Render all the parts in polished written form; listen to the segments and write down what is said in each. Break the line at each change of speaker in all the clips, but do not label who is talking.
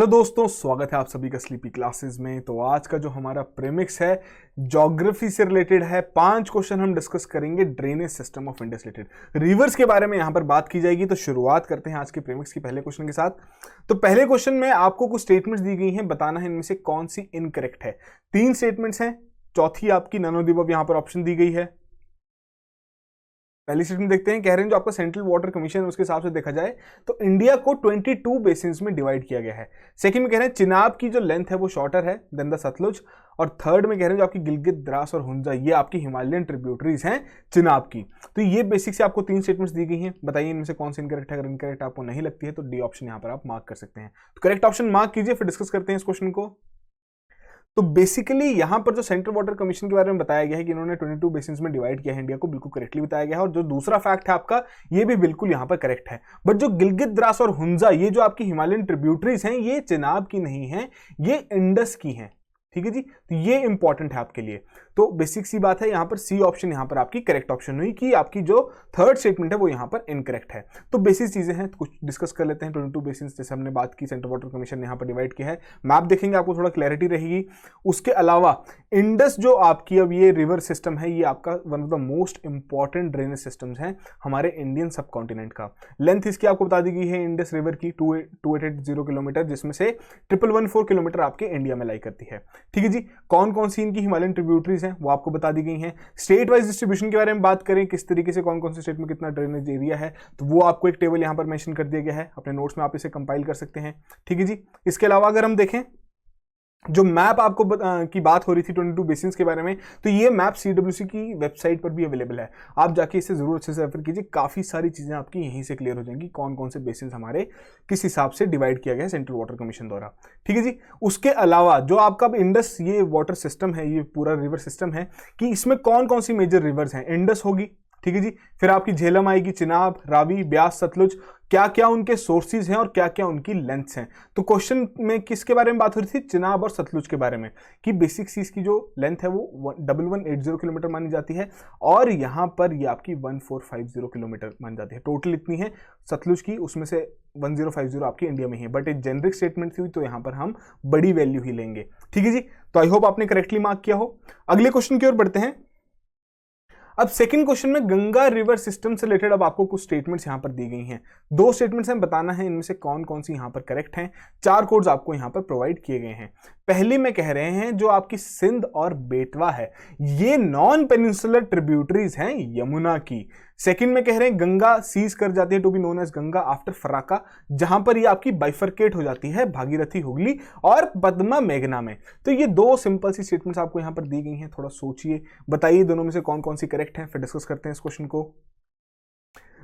दोस्तों, स्वागत है आप सभी का स्लीपी क्लासेस में। तो आज का जो हमारा प्रीमिक्स है ज्योग्राफी से रिलेटेड है। 5 क्वेश्चन हम डिस्कस करेंगे ड्रेनेज सिस्टम ऑफ इंडिया से रिलेटेड। रिवर्स के बारे में यहां पर बात की जाएगी। तो शुरुआत करते हैं आज के प्रीमिक्स की पहले क्वेश्चन के साथ। तो पहले क्वेश्चन में आपको कुछ स्टेटमेंट्स दी गई हैं, बताना है इनमें से कौन सी इनकरेक्ट है। 3 स्टेटमेंट्स हैं, चौथी आपकी नन ऑफ द अबव यहां पर ऑप्शन दी गई है। पहली स्टेटमेंट देखते हैं, कह रहे हैं जो आपका सेंट्रल वाटर कमीशन है उसके हिसाब से देखा जाए तो इंडिया को 22 बेसिन्स में डिवाइड किया गया है। सेकंड में कह रहे हैं चिनाब की जो लेंथ है वो शॉर्टर है देन द सतलुज। और थर्ड में कह रहे हैं जो आपकी गिलगित, द्रास और हुंजा ये आपकी हिमालयन ट्रिब्यूटरीज हैं चिनाब की। तो ये बेसिक से आपको 3 स्टेटमेंट्स दी गई हैं, बताइए इनमें से कौन सी इनकरेक्ट है। अगर इनकरेक्ट आपको नहीं लगती है तो डी ऑप्शन यहां पर आप मार्क कर सकते हैं। तो करेक्ट ऑप्शन मार्क कीजिए, फिर डिस्कस करते हैं इस क्वेश्चन को। तो बेसिकली यहां पर जो सेंट्रल वाटर कमीशन के बारे में बताया गया है कि इन्होंने 22 बेसिन्स में डिवाइड किया है इंडिया को, बिल्कुल करेक्टली बताया गया है। और जो दूसरा फैक्ट है आपका ये भी बिल्कुल यहां पर करेक्ट है। बट जो गिलगित, द्रास और हुंजा ये जो आपकी हिमालयन ट्रिब्यूटरीज हैं ये चिनाब की नहीं है, ये इंडस की हैं। ठीक है जी, तो ये इंपॉर्टेंट है आपके लिए। तो बेसिक सी बात है, यहां पर सी ऑप्शन यहां पर आपकी करेक्ट ऑप्शन हुई कि आपकी जो थर्ड स्टेटमेंट है वो यहां पर इनकरेक्ट है। तो बेसिक चीजें हैं, कुछ डिस्कस कर लेते हैं। 22 बेसिन्स जैसे हमने बात की, सेंट्रल वाटर कमीशन ने यहां पर डिवाइड किया है। मैप देखेंगे आपको थोड़ा क्लैरिटी रहेगी। उसके अलावा इंडस जो आपकी अब ये रिवर सिस्टम है ये आपका one of the most important drainage systems है हमारे इंडियन सब कॉन्टिनेंट का। लेंथ इसकी आपको बता दी गई है इंडस रिवर की 2880 किलोमीटर, जिसमें से 1114 किलोमीटर आपके इंडिया में लाई करती है। ठीक है जी, कौन कौन सी इनकी हिमालयन ट्रिब्यूटरीज हैं वो आपको बता दी गई हैं। स्टेट वाइज डिस्ट्रीब्यूशन के बारे में बात करें, किस तरीके से कौन कौन से स्टेट में कितना ड्रेनेज एरिया है, तो वो आपको एक टेबल यहां पर मेंशन कर दिया गया है। अपने नोट्स में आप इसे कंपाइल कर सकते हैं। ठीक है जी, इसके अलावा अगर हम देखें जो मैप आपको की बात हो रही थी 22 बेसिन्स के बारे में, तो ये मैप सीडब्ल्यूसी की वेबसाइट पर भी अवेलेबल है। आप जाके इसे जरूर अच्छे से रेफर कीजिए, काफी सारी चीजें आपकी यहीं से क्लियर हो जाएंगी, कौन कौन से बेसिन्स हमारे किस हिसाब से डिवाइड किया गया है सेंट्रल वाटर कमीशन द्वारा। ठीक है जी, उसके अलावा जो आपका इंडस ये वाटर सिस्टम है, ये पूरा रिवर सिस्टम है कि इसमें कौन कौन सी मेजर रिवर्स हैं। इंडस होगी, ठीक है जी, फिर आपकी झेलम आएगी, चिनाब, रावी, ब्यास, सतलुज, क्या क्या उनके सोर्सेज हैं और क्या क्या उनकी लेंथ्स हैं। तो क्वेश्चन में किसके बारे में बात हो रही थी, चिनाब और सतलुज के बारे में, कि बेसिक सीज की जो लेंथ है वो 1180 किलोमीटर मानी जाती है और यहां पर ये आपकी 1450 किलोमीटर मानी जाती है। टोटल इतनी है सतलुज की, उसमें से 1050 आपकी इंडिया में ही है। बट एक जेनरिक स्टेटमेंट थी तो यहां पर हम बड़ी वैल्यू ही लेंगे। ठीक है जी, तो आई होप आपने करेक्टली मार्क किया हो। अगले क्वेश्चन की ओर बढ़ते हैं। अब सेकंड क्वेश्चन में गंगा रिवर सिस्टम से रिलेटेड अब आपको कुछ स्टेटमेंट्स यहां पर दी गई हैं। 2 स्टेटमेंट्स हैं, बताना है इनमें से कौन कौन सी यहां पर करेक्ट हैं। 4 कोड्स आपको यहां पर प्रोवाइड किए गए हैं। पहले में कह रहे हैं जो आपकी सिंध और बेतवा है ये नॉन पेनिनसुलर ट्रिब्यूटरीज हैं यमुना की। सेकंड में कह रहे हैं गंगा सीज कर जाती है to be known as Ganga after Farakka, जहां पर ये आपकी बाइफरकेट हो जाती है भागीरथी, हुगली और पद्मा, मेघना में। तो ये 2 सिंपल सी स्टेटमेंट्स आपको यहां पर दी गई हैं। थोड़ा सोचिए, बताइए दोनों में से कौन कौन सी करेक्ट है, फिर डिस्कस करते हैं इस क्वेश्चन को।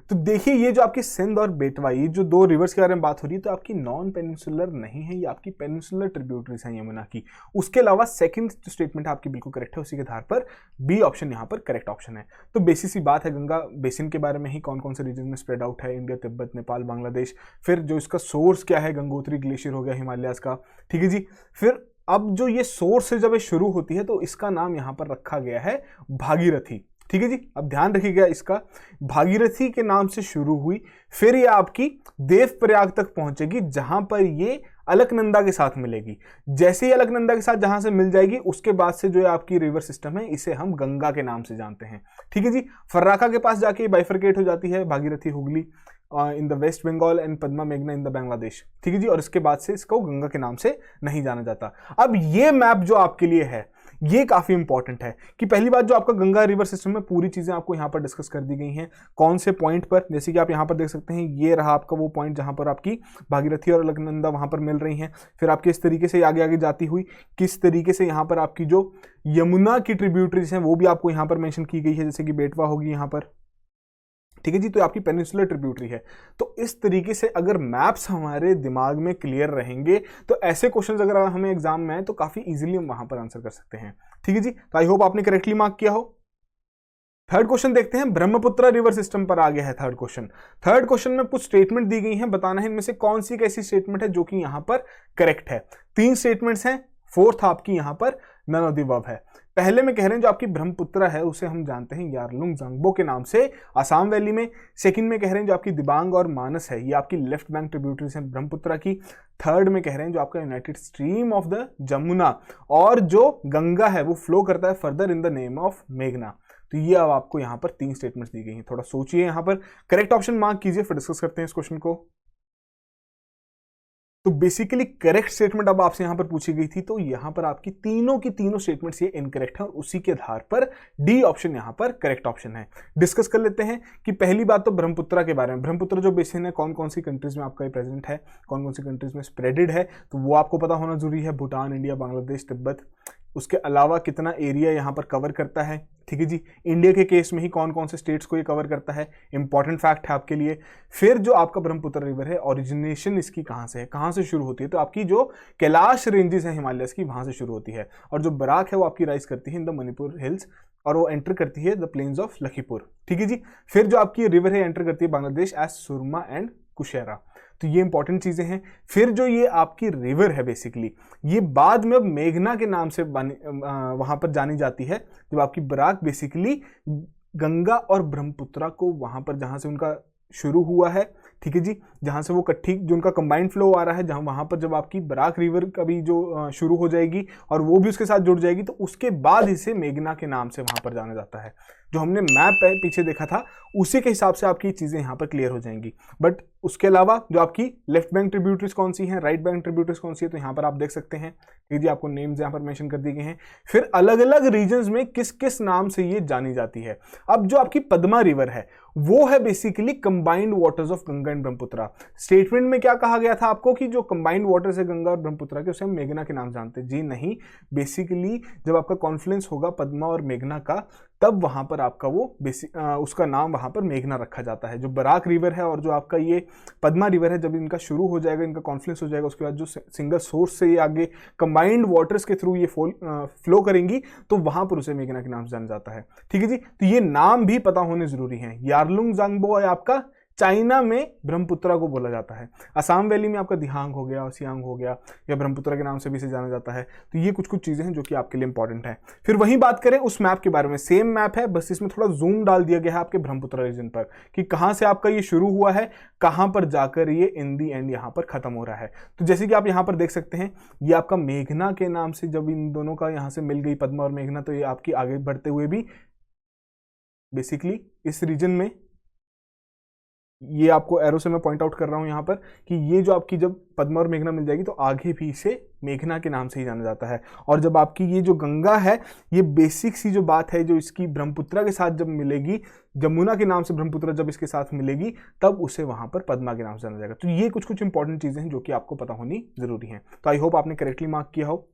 तो देखिए ये जो आपकी सिंध और बेतवा ये जो 2 रिवर्स के बारे में बात हो रही है तो आपकी नॉन पेनिनसुलर नहीं है, ये आपकी पेनिनसुलर ट्रिब्यूटरीज हैं यमुना की। उसके अलावा सेकंड जो स्टेटमेंट आपकी बिल्कुल करेक्ट है, उसी के आधार पर बी ऑप्शन यहां पर करेक्ट ऑप्शन है। तो बेसिक सी बात है, गंगा बेसिन के बारे में ही कौन कौन से रीजन में स्प्रेड आउट है, इंडिया, तिब्बत, नेपाल, बांग्लादेश। फिर जो इसका सोर्स क्या है, गंगोत्री ग्लेशियर हो गया हिमालयाज का। ठीक है जी, फिर अब जो ये सोर्स से जब ये शुरू होती है तो इसका नाम यहां पर रखा गया है भागीरथी। ठीक है जी, अब ध्यान रखिएगा इसका, भागीरथी के नाम से शुरू हुई, फिर ये आपकी देवप्रयाग तक पहुंचेगी जहां पर ये अलकनंदा के साथ मिलेगी। जैसे ही अलकनंदा के साथ जहां से मिल जाएगी उसके बाद से जो आपकी रिवर सिस्टम है इसे हम गंगा के नाम से जानते हैं। ठीक है जी, फर्राका के पास जाके बाइफरकेट हो जाती है Bhagirathi, Hooghly in the West Bengal and Padma, मेघना इन द बांग्लादेश। ठीक है जी, और इसके बाद से इसको गंगा के नाम से नहीं जाना जाता। अब ये मैप जो आपके लिए है ये काफी इंपॉर्टेंट है कि पहली बात जो आपका गंगा रिवर सिस्टम में पूरी चीजें आपको यहां पर डिस्कस कर दी गई हैं। कौन से पॉइंट पर, जैसे कि आप यहां पर देख सकते हैं ये रहा आपका वो पॉइंट जहां पर आपकी भागीरथी और अलकनंदा वहां पर मिल रही हैं। फिर आपकी इस तरीके से आगे आगे जाती हुई किस तरीके से यहां पर आपकी जो यमुना की ट्रिब्यूटरीज हैं वो भी आपको यहां पर मेंशन की गई है, जैसे कि बेटवा होगी यहां पर। ठीक है जी, तो आपकी पेनिनसुलर ट्रिब्यूटरी है। तो इस तरीके से अगर मैप्स हमारे दिमाग में क्लियर रहेंगे तो ऐसे क्वेश्चंस अगर हमें एग्जाम में आए तो काफी इजीली हम वहां पर आंसर कर सकते हैं। ठीक है जी, तो आई होप आपने करेक्टली मार्क किया हो। थर्ड क्वेश्चन देखते हैं, ब्रह्मपुत्र रिवर सिस्टम पर आ गया है थर्ड क्वेश्चन। थर्ड क्वेश्चन में कुछ स्टेटमेंट दी गई हैं, बताना है इनमें से कौन सी एक ऐसी स्टेटमेंट है जो कि यहां पर करेक्ट है। 3 स्टेटमेंट्स हैं, फोर्थ आपकी यहां पर नन ऑफ द अबव है। पहले में कह रहे हैं जो आपकी ब्रह्मपुत्र है उसे हम जानते हैं यारलुंग जांगबो के नाम से असम वैली में। सेकंड में कह रहे हैं जो आपकी दिबांग और मानस है ये आपकी लेफ्ट बैंक ट्रिब्यूटरीज हैं ब्रह्मपुत्र की। थर्ड में कह रहे हैं जो आपका United stream of the Jamuna और जो गंगा है वो फ्लो करता है further in the name of मेघना। तो ये अब आपको यहाँ पर 3 स्टेटमेंट्स दी गई हैं, थोड़ा सोचिए यहाँ पर, करेक्ट ऑप्शन मार्क कीजिए, फिर डिस्कस करते हैं इस क्वेश्चन को। तो बेसिकली करेक्ट स्टेटमेंट अब आपसे यहां पर पूछी गई थी, तो यहां पर आपकी तीनों की तीनों स्टेटमेंट्स ये इनकरेक्ट है और उसी के आधार पर डी ऑप्शन यहां पर करेक्ट ऑप्शन है। डिस्कस कर लेते हैं कि पहली बात तो ब्रह्मपुत्र के बारे में, ब्रह्मपुत्र जो बेसिन है कौन कौन सी कंट्रीज में आपका प्रेजेंट है, कौन कौन सी कंट्रीज में स्प्रेडेड है, तो वो आपको पता होना जरूरी है। भूटान, इंडिया, बांग्लादेश, तिब्बत, उसके अलावा कितना एरिया यहाँ पर कवर करता है, ठीक है जी। इंडिया के केस में ही कौन कौन से स्टेट्स को ये कवर करता है, इंपॉर्टेंट फैक्ट है आपके लिए। फिर जो आपका ब्रह्मपुत्र रिवर है ओरिजिनेशन इसकी कहाँ से है, कहाँ से शुरू होती है, तो आपकी जो कैलाश रेंजेस है हिमालयस की वहां से शुरू होती है, और जो बराक है वो आपकी राइज करती है इन द मणिपुर हिल्स और वो एंटर करती है द प्लेन्स ऑफ लखीपुर, ठीक है जी। फिर जो आपकी रिवर है एंटर करती है बांग्लादेश एज सुरमा एंड कुशेरा, तो ये इंपॉर्टेंट चीजें हैं। फिर जो ये आपकी रिवर है बेसिकली ये बाद में अब मेघना के नाम से वहां पर जानी जाती है, जब आपकी बराक बेसिकली गंगा और ब्रह्मपुत्र को वहां पर जहां से उनका शुरू हुआ है, ठीक है जी, जहां से वो कट्ठी जो उनका कंबाइंड फ्लो आ रहा है, जहां वहां पर जब आपकी बराक रिवर कभी जो शुरू हो जाएगी और वो भी उसके साथ जुड़ जाएगी, तो उसके बाद इसे मेघना के नाम से वहां पर जाना जाता है। जो हमने मैप पीछे देखा था उसी के हिसाब से आपकी चीजें यहाँ पर क्लियर हो जाएंगी। बट उसके अलावा जो आपकी लेफ्ट बैंक ट्रिब्यूटरीज कौन सी हैं, राइट बैंक ट्रिब्यूटरीज कौन सी है, तो यहाँ पर आप देख सकते हैं, ठीक जी, आपको नेम्स यहाँ पर मेंशन कर दिए गए हैं। फिर अलग अलग रीजन्स में किस किस नाम से ये जानी जाती है। अब जो आपकी पद्मा रिवर है वो है basically combined waters of Ganga and Brahmaputra. Statement में क्या कहा गया था आपको कि जो कंबाइंड वाटर्स है गंगा और ब्रह्मपुत्र के उसे हम मेघना के नाम जानते हैं, जी नहीं। बेसिकली जब आपका कॉन्फ्लुएंस होगा पद्मा और मेघना का, तब वहां पर आपका वो उसका नाम वहां पर मेघना रखा जाता है। जो बराक रिवर है और जो आपका ये पद्मा रिवर है, जब इनका शुरू हो जाएगा, इनका कॉन्फ्लुएंस हो जाएगा, उसके बाद जो सिंगल सोर्स से ये आगे कंबाइंड वाटर्स के थ्रू ये फ्लो करेंगी, तो वहां पर उसे मेघना के नाम से जाना जाता है, ठीक है जी। तो ये नाम भी पता होने जरूरी है। यारलुंग जांगबो है आपका चाइना में ब्रह्मपुत्र को बोला जाता है। असम वैली में आपका दिहांग हो गया, सियांग हो गया, या ब्रह्मपुत्र के नाम से भी इसे जाना जाता है। तो ये कुछ कुछ चीजें हैं जो कि आपके लिए इंपॉर्टेंट है। फिर वही बात करें उस मैप के बारे में, सेम मैप है बस इसमें थोड़ा जूम डाल दिया गया है आपके ब्रह्मपुत्र रीजन पर कि कहां से आपका ये शुरू हुआ है, कहां पर जाकर ये इन दी एंड यहां पर खत्म हो रहा है। तो जैसे कि आप यहां पर देख सकते हैं, ये आपका मेघना के नाम से जब इन दोनों का यहां से मिल गई पद्मा और मेघना, तो ये आपकी आगे बढ़ते हुए भी बेसिकली इस रीजन में, ये आपको एरो से मैं पॉइंट आउट कर रहा हूं यहां पर कि ये जो आपकी जब पद्मा और मेघना मिल जाएगी तो आगे भी इसे मेघना के नाम से ही जाना जाता है। और जब आपकी ये जो गंगा है, ये बेसिक सी जो बात है जो इसकी ब्रह्मपुत्र के साथ जब मिलेगी, जमुना के नाम से ब्रह्मपुत्र जब इसके साथ मिलेगी, तब उसे वहां पर पद्मा के नाम से जाना जाएगा। तो ये कुछ कुछ इंपॉर्टेंट चीजें हैं जो कि आपको पता होनी जरूरी है। तो आई होप आपने करेक्टली मार्क किया हो।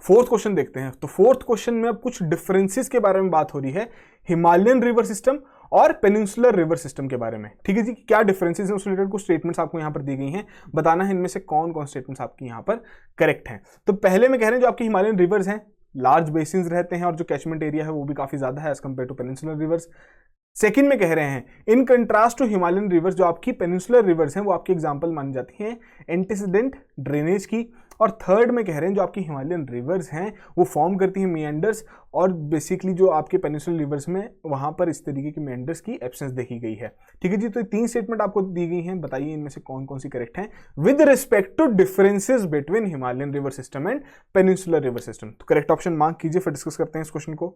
फोर्थ क्वेश्चन देखते हैं। तो फोर्थ क्वेश्चन में अब कुछ डिफरेंसेस के बारे में बात हो रही है, हिमालयन रिवर सिस्टम और पेनिनसुलर रिवर सिस्टम के बारे में, ठीक है जी। क्या डिफरेंसेस हैं उस रिलेटेड कुछ स्टेटमेंट्स आपको यहां पर दी गई हैं, बताना है इनमें से कौन कौन स्टेटमेंट्स आपकी यहां पर करेक्ट हैं। तो पहले में कह रहे हैं जो आपकी हिमालयन रिवर्स हैं लार्ज बेसिन्स रहते हैं और जो कैचमेंट एरिया है वो भी काफी ज्यादा है as compare to peninsular rivers. Second में कह रहे हैं in contrast to Himalayan rivers, जो आपकी पेनिनसुलर रिवर्स हैं वो आपकी एग्जांपल मानी जाती हैं एंटीसीडेंट ड्रेनेज की। और थर्ड में कह रहे हैं जो आपकी हिमालयन रिवर्स हैं वो फॉर्म करती हैं मिएंडर्स, और बेसिकली जो आपके पेनिनसुलर रिवर्स में वहां पर इस तरीके के मिएंडर्स की एब्सेंस देखी गई है, ठीक है जी। तो 3 स्टेटमेंट आपको दी गई हैं, बताइए इनमें से कौन कौन सी करेक्ट हैं with respect to differences between Himalayan river system and peninsular river system. तो करेक्ट ऑप्शन मार्क कीजिए, फिर डिस्कस करते हैं इस क्वेश्चन को।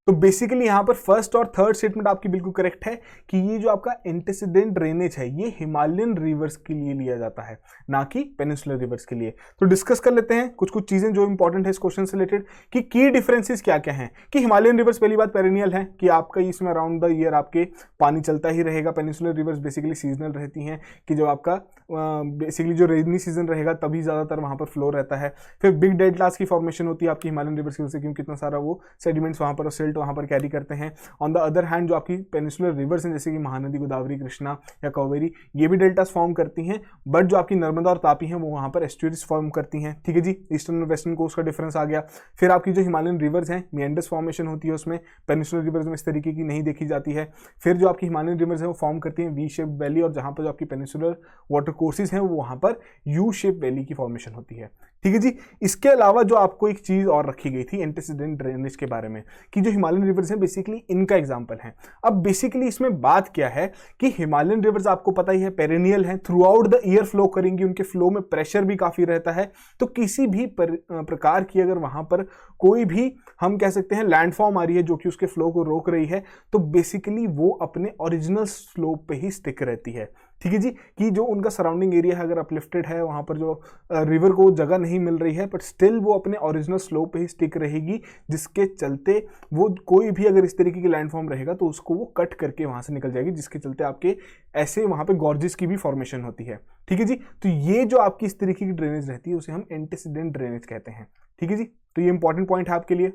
तो बेसिकली यहां पर फर्स्ट और थर्ड स्टेटमेंट आपकी बिल्कुल करेक्ट है कि ये जो आपका एंटीसीडेंट ड्रेनेज है ये हिमालयन रिवर्स के लिए लिया जाता है, ना कि पेनिनसुलर रिवर्स के लिए। तो डिस्कस कर लेते हैं कुछ कुछ चीजें जो इंपॉर्टेंट है इस क्वेश्चन से रिलेटेड कि की डिफरेंसेस क्या क्या हैं। कि हिमालयन रिवर्स पहली बात पेरेनियल है कि आपका इसमें अराउंड द ईयर आपके पानी चलता ही रहेगा। पेनिनसुलर रिवर्स बेसिकली सीजनल रहती हैं कि जब आपका बेसिकली जो रेनी सीजन रहेगा तभी ज्यादातर वहां पर फ्लो रहता है। फिर बिग डेल्टास की फॉर्मेशन होती है आपकी हिमालयन रिवर्स की वजह से, क्योंकि कितना सारा वो सेडिमेंट्स वहां पर सिल्ट वहां पर कैरी करते हैं। ऑन द अदर हैंड जो आपकी पेनिनसुलर रिवर्स हैं जैसे कि महानदी, गोदावरी, कृष्णा या कावेरी, ये भी डेल्टास फॉर्म करती हैं। बट जो आपकी नर्मदा और तापी हैं वो वहां पर एस्चुअरीज फॉर्म करती हैं, ठीक है जी। ईस्टर्न और वेस्टर्न कोस्ट का डिफरेंस आ गया। फिर आपकी जो हिमालयन रिवर्स हैं मिएंडर्स फॉर्मेशन होती है उसमें, पेनिनसुलर रिवर्स में इस तरीके की नहीं देखी जाती है। फिर जो आपकी हिमालयन रिवर्स है वो फॉर्म करती हैं वी शेप वैली, और जहां पर जो आपकी पेनिनसुलर वाटर कोर्सेज हैं वो वहां पर यू शेप वैली की फॉर्मेशन होती है। ठीक है जी। इसके अलावा जो आपको एक चीज और रखी गई थी एंटीसीडेंट ड्रेनेज के बारे में, कि जो हिमालयन रिवर्स हैं बेसिकली इनका एग्जांपल है। अब बेसिकली इसमें बात क्या है कि हिमालयन रिवर्स आपको पता ही है पेरेनियल हैं, through out the year flow करेंगी, उनके फ्लो में प्रेशर भी काफी रहता है। तो किसी भी प्रकार की अगर वहां पर कोई भी हम कह सकते हैं लैंडफॉर्म आ रही है जो कि उसके फ्लो को रोक रही है, तो बेसिकली वो अपने ओरिजिनल स्लोप पे ही स्टिक रहती है। ठीक है जी, कि जो उनका सराउंडिंग एरिया है अगर अपलिफ्टेड है, वहां पर जो रिवर को जगह नहीं मिल रही है, बट स्टिल वो अपने ओरिजिनल स्लोप पे ही स्टिक रहेगी, जिसके चलते वो कोई भी अगर इस तरीके की लैंडफॉर्म रहेगा तो उसको वो कट करके वहां से निकल जाएगी, जिसके चलते आपके ऐसे वहां पे गॉर्जेस की भी फॉर्मेशन होती है। ठीक है जी, तो ये जो आपकी इस तरीके की ड्रेनेज रहती है उसे हम एंटीसीडेंट ड्रेनेज कहते हैं। ठीक है जी, तो ये इंपॉर्टेंट पॉइंट है आपके लिए,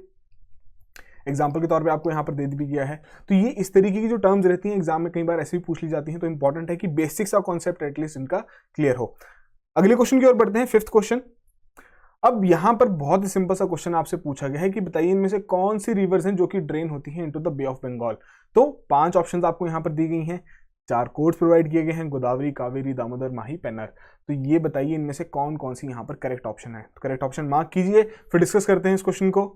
एग्जाम्पल के तौर पे आपको यहाँ पर दे भी गया है। तो ये इस तरीके की जो टर्म्स रहती हैं एग्जाम में कई बार ऐसे भी पूछ ली जाती हैं, तो इंपॉर्टेंट है कि बेसिक्स ऑफ कॉन्सेप्ट एटलीस्ट इनका क्लियर हो। अगले क्वेश्चन की ओर बढ़ते हैं, 5th क्वेश्चन। अब यहां पर बहुत ही सिंपल सा क्वेश्चन आपसे पूछा गया है कि बताइए इनमें से कौन सी रिवर्स हैं जो कि ड्रेन होती हैं into the Bay of Bengal. तो 5 ऑप्शंस आपको यहां पर दी गई हैं, 4 कोड्स प्रोवाइड किए गए हैं, गोदावरी, कावेरी, दामोदर, माही, पेन्नर। तो ये बताइए इनमें से कौन कौन सी यहां पर करेक्ट ऑप्शन है। तो करेक्ट ऑप्शन मार्क कीजिए, फिर डिस्कस करते हैं इस क्वेश्चन को।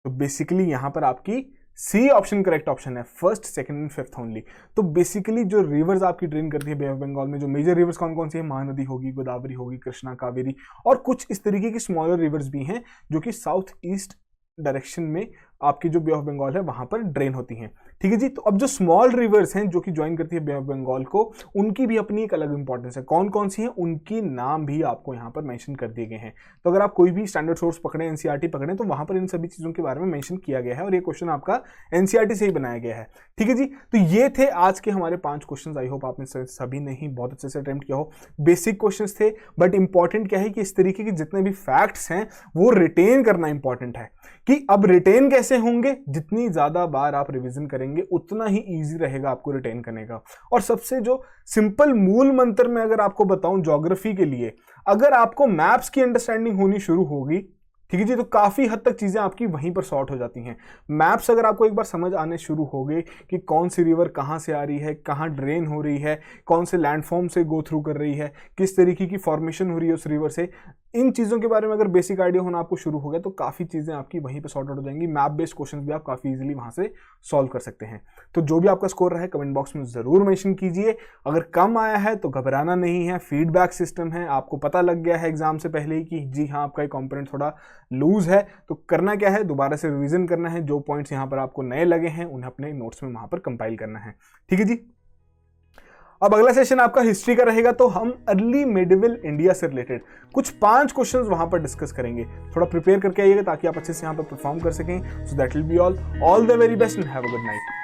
तो बेसिकली यहां पर आपकी सी ऑप्शन करेक्ट ऑप्शन है, 1st, 2nd and 5th only. तो बेसिकली जो रिवर्स आपकी ड्रेन करती है बे ऑफ बंगाल में, जो मेजर रिवर्स कौन कौन सी है, महानदी होगी, गोदावरी होगी, कृष्णा, कावेरी, और कुछ इस तरीके की स्मॉलर रिवर्स भी हैं जो कि साउथ ईस्ट डायरेक्शन में आपकी जो बे ऑफ बंगाल है वहां पर ड्रेन होती हैं। ठीक है जी, तो अब जो स्मॉल रिवर्स हैं जो कि ज्वाइन करती है बे ऑफ बंगाल को, उनकी भी अपनी एक अलग इंपॉर्टेंस है। कौन कौन सी हैं उनकी नाम भी आपको यहाँ पर मेंशन कर दिए गए हैं। तो अगर आप कोई भी स्टैंडर्ड सोर्स पकड़े, एनसीईआरटी पकड़े, तो वहां पर इन सभी चीजों के बारे में मेंशन किया गया है और ये क्वेश्चन आपका एनसीईआरटी से ही बनाया गया है। ठीक है जी, तो ये थे आज के हमारे 5 क्वेश्चन। आई होप आपने सभी ने ही बहुत अच्छे से अटेम्प्ट किया हो। बेसिक क्वेश्चन थे, बट इंपॉर्टेंट क्या है कि इस तरीके के जितने भी फैक्ट्स हैं वो रिटेन करना इंपॉर्टेंट है। कि अब रिटेन कैसे होंगे, जितनी ज्यादा बार आप रिवीजन करेंगे उतना ही इजी रहेगा आपको रिटेन करने का। और सबसे जो सिंपल मूल मंत्र में अगर आपको बताऊं ज्योग्राफी के लिए, अगर आपको मैप्स की अंडरस्टैंडिंग होनी शुरू होगी, ठीक है जी, तो काफी हद तक चीजें आपकी वहीं पर सॉर्ट हो जाती हैं। मैप्स अगर आपको एक बार समझ आने शुरू हो गए कि कौन सी रिवर कहां से आ रही है, कहां ड्रेन हो रही है, कौन से लैंडफॉर्म से गो थ्रू कर रही है, किस तरीके की फॉर्मेशन हो रही है उस रिवर से, इन चीजों के बारे में अगर बेसिक आइडिया होना आपको शुरू हो गया तो काफी चीजें आपकी वहीं पे सॉर्ट आउट हो जाएंगी। मैप बेस्ड क्वेश्चंस भी आप काफी इजीली वहां से सॉल्व कर सकते हैं। तो जो भी आपका स्कोर रहा है कमेंट बॉक्स में जरूर मेंशन कीजिए। अगर कम आया है तो घबराना नहीं है, फीडबैक सिस्टम है, आपको पता लग गया है एग्जाम से पहले ही कि जी हाँ आपका कॉम्पोनेंट थोड़ा लूज है, तो करना क्या है, दोबारा से रिवीजन करना है। जो पॉइंट्स यहाँ पर आपको नए लगे हैं उन्हें अपने नोट्स में वहां पर कंपाइल करना है। ठीक है जी, अब अगला सेशन आपका हिस्ट्री का रहेगा, तो हम अर्ली मेडिवल इंडिया से रिलेटेड कुछ 5 क्वेश्चंस वहां पर डिस्कस करेंगे। थोड़ा प्रिपेयर करके आइएगा ताकि आप अच्छे से यहाँ पर परफॉर्म कर सकें। So that will be all the very best and have a good night.